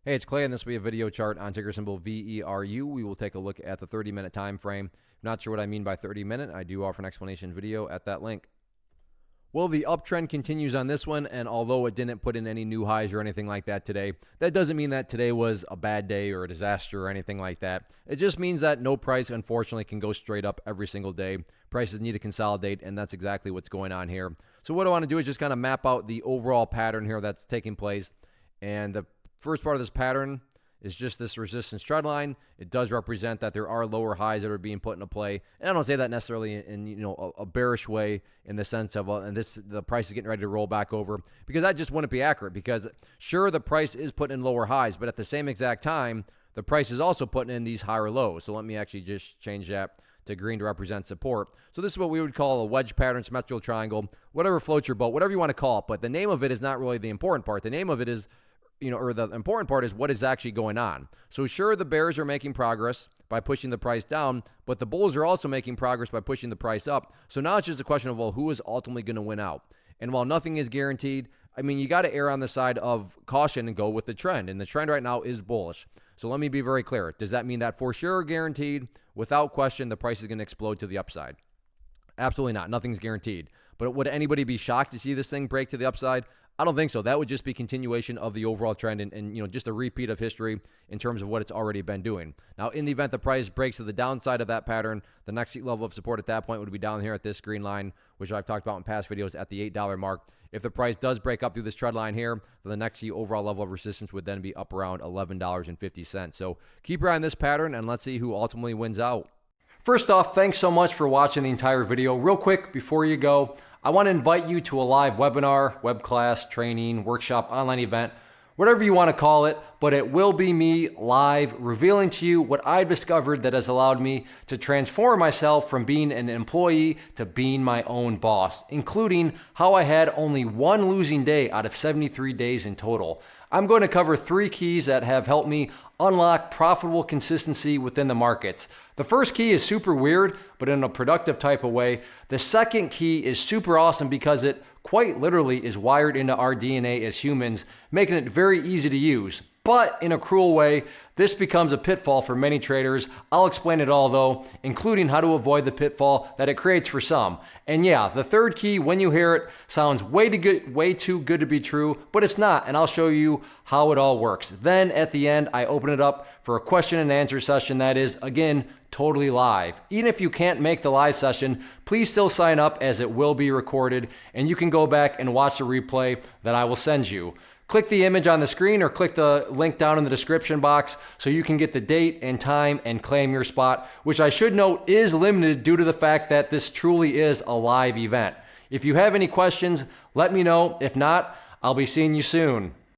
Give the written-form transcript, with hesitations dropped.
Hey, it's Clay, and this will be a video chart on ticker symbol VERU. We will take a look at the 30-minute time frame. Not sure what I mean by 30-minute. I do offer an explanation video at that link. Well, the uptrend continues on this one, and although it didn't put in any new highs or anything like that today, that doesn't mean that today was a bad day or a disaster or anything like that. It just means that no price, unfortunately, can go straight up every single day. Prices need to consolidate, and that's exactly what's going on here. So what I want to do is just kind of map out the overall pattern here that's taking place, and the first part of this pattern is just this resistance trend line. It does represent that there are lower highs that are being put into play. And I don't say that necessarily in a bearish way in the sense of the price is getting ready to roll back over, because that just wouldn't be accurate. Because sure, the price is putting in lower highs, but at the same exact time, the price is also putting in these higher lows. So let me actually just change that to green to represent support. So this is what we would call a wedge pattern, symmetrical triangle, whatever floats your boat, whatever you want to call it. But the name of it is not really the important part. The name of it is, or the important part is what is actually going on. So sure, the bears are making progress by pushing the price down, but the bulls are also making progress by pushing the price up. So now it's just a question of, well, who is ultimately going to win out? And while nothing is guaranteed, I mean, you got to err on the side of caution and go with the trend. And the trend right now is bullish. So let me be very clear. Does that mean that for sure, guaranteed, without question, the price is going to explode to the upside? Absolutely not. Nothing's guaranteed. But would anybody be shocked to see this thing break to the upside? I don't think so. That would just be continuation of the overall trend and just a repeat of history in terms of what it's already been doing. Now, in the event the price breaks to the downside of that pattern, the next level of support at that point would be down here at this green line, which I've talked about in past videos at the $8 mark. If the price does break up through this trend line here, the next overall level of resistance would then be up around $11.50. So keep your eye on this pattern, and let's see who ultimately wins out. First off, thanks so much for watching the entire video. Real quick, before you go, I want to invite you to a live webinar, web class, training, workshop, online event, whatever you want to call it, but it will be me live revealing to you what I've discovered that has allowed me to transform myself from being an employee to being my own boss, including how I had only one losing day out of 73 days in total. I'm going to cover 3 keys that have helped me unlock profitable consistency within the markets. The first key is super weird, but in a productive type of way. The second key is super awesome because it quite literally is wired into our DNA as humans, making it very easy to use. But in a cruel way, this becomes a pitfall for many traders. I'll explain it all though, including how to avoid the pitfall that it creates for some. And yeah, the third key, when you hear it, sounds way too good to be true, but it's not, and I'll show you how it all works. Then at the end, I open it up for a question and answer session that is, again, totally live. Even if you can't make the live session, please still sign up as it will be recorded, and you can go back and watch the replay that I will send you. Click the image on the screen or click the link down in the description box so you can get the date and time and claim your spot, which I should note is limited due to the fact that this truly is a live event. If you have any questions, let me know. If not, I'll be seeing you soon.